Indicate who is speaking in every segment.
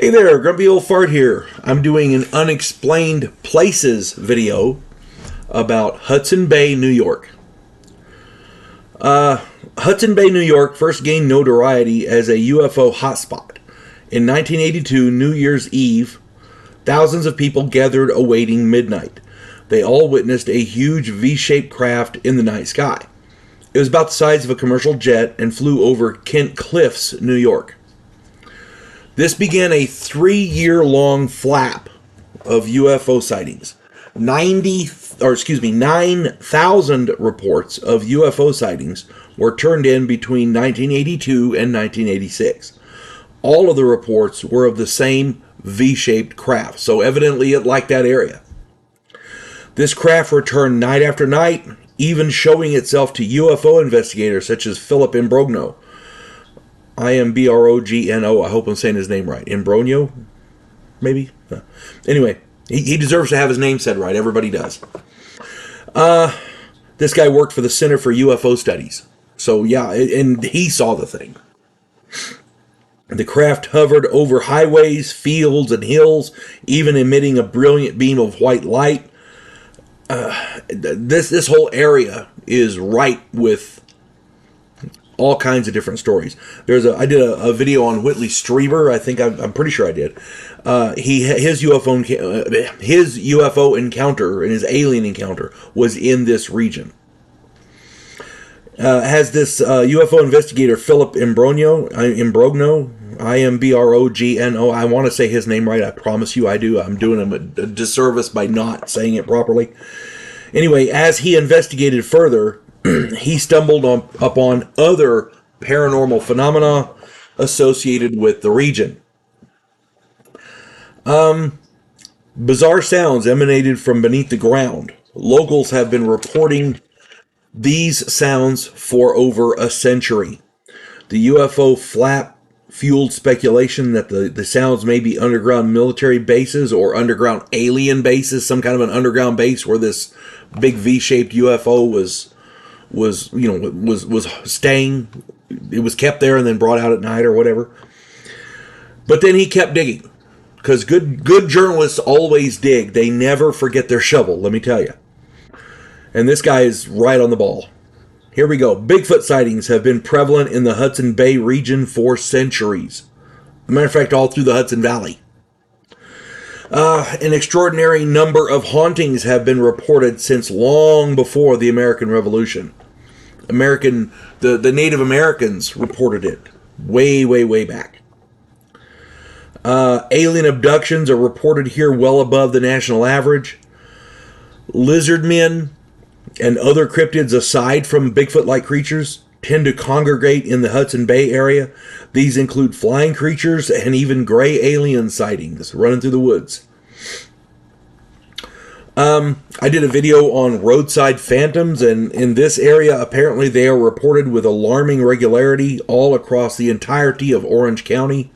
Speaker 1: Hey there, Grumpy Old Fart here. I'm doing an Unexplained Places video about Hudson Bay, New York. Hudson Bay, New York first gained notoriety as a UFO hotspot. In 1982, New Year's Eve, thousands of people gathered awaiting midnight. They all witnessed a huge V-shaped craft in the night sky. It was about the size of a commercial jet and flew over Kent Cliffs, New York. This began a 3-year-long flap of UFO sightings. 9,000 reports of UFO sightings were turned in between 1982 and 1986. All of the reports were of the same V-shaped craft, so evidently it liked that area. This craft returned night after night, even showing itself to UFO investigators such as Philip Imbrogno. Imbrogno. I hope I'm saying his name right. Imbrogno? Maybe? Anyway, he deserves to have his name said right. Everybody does. This guy worked for the Center for UFO Studies. So, yeah, and he saw the thing. The craft hovered over highways, fields, and hills, even emitting a brilliant beam of white light. This whole area is ripe with all kinds of different stories. I did a video on Whitley Strieber. I'm pretty sure I did. His UFO encounter and his alien encounter was in this region. Has this UFO investigator Philip Imbrogno, Imbrogno. I want to say his name right. I promise you I do. I'm doing him a disservice by not saying it properly. Anyway, as he investigated further, he stumbled upon other paranormal phenomena associated with the region. Bizarre sounds emanated from beneath the ground. Locals have been reporting these sounds for over a century. The UFO flap fueled speculation that the sounds may be underground military bases or underground alien bases, some kind of an underground base where this big V-shaped UFO was staying. It was kept there and then brought out at night or whatever. But then he kept digging, because good journalists always dig. They never forget their shovel, let me tell you. And this guy is right on the ball. Here we go. Bigfoot sightings have been prevalent in the Hudson Bay region for centuries. As a matter of fact, all through the Hudson Valley. An extraordinary number of hauntings have been reported since long before the American Revolution. The Native Americans reported it way back. Alien abductions are reported here well above the national average. Lizard men and other cryptids aside from Bigfoot-like creatures tend to congregate in the Hudson Bay area. These include flying creatures and even gray alien sightings running through the woods. I did a video on roadside phantoms, and in this area, apparently they are reported with alarming regularity all across the entirety of Orange County.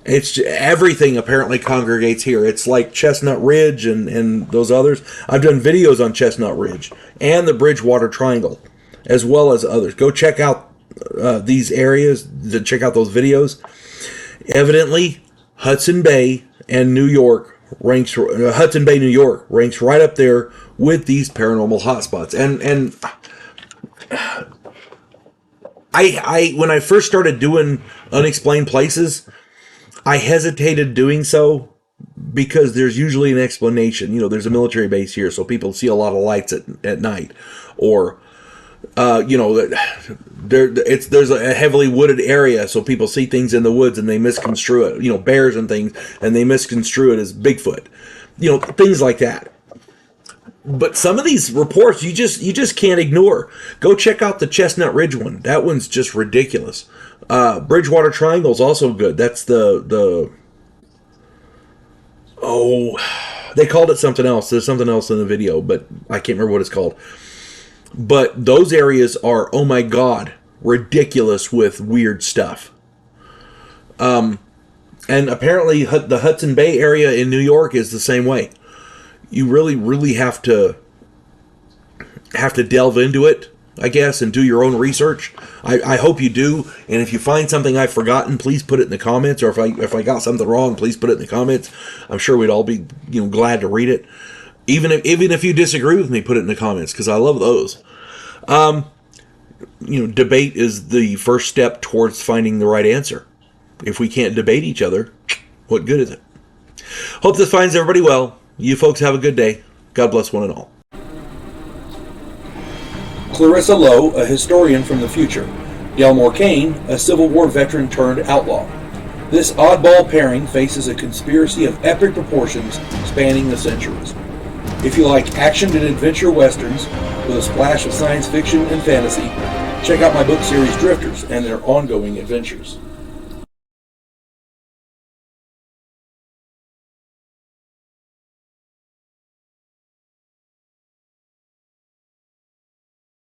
Speaker 1: Everything apparently congregates here. It's like Chestnut Ridge and those others. I've done videos on Chestnut Ridge and the Bridgewater Triangle, as well as others. Go check out these areas, to check out those videos. Evidently, Hudson Bay, New York ranks right up there with these paranormal hotspots. And I when I first started doing Unexplained Places, I hesitated doing so because there's usually an explanation. There's a military base here, so people see a lot of lights at night, or there's a heavily wooded area, so people see things in the woods and they misconstrue it. Bears and things, and they misconstrue it as Bigfoot. Things like that. But some of these reports you just can't ignore. Go check out the Chestnut Ridge one. That one's just ridiculous. Bridgewater Triangle is also good. That's they called it something else. There's something else in the video, but I can't remember what it's called. But those areas are, oh my God, ridiculous with weird stuff. And apparently the Hudson Bay area in New York is the same way. You really have to delve into it I guess, and do your own research. I hope you do. And if you find something I've forgotten, please put it in the comments. Or if I got something wrong, please put it in the comments. I'm sure we'd all be glad to read it. Even if you disagree with me, put it in the comments, because I love those. Debate is the first step towards finding the right answer. If we can't debate each other, what good is it? Hope this finds everybody well. You folks have a good day. God bless one and all.
Speaker 2: Clarissa Lowe, a historian from the future. Delmore Kane, a Civil War veteran turned outlaw. This oddball pairing faces a conspiracy of epic proportions spanning the centuries. If you like action and adventure westerns with a splash of science fiction and fantasy, check out my book series Drifters and their ongoing adventures.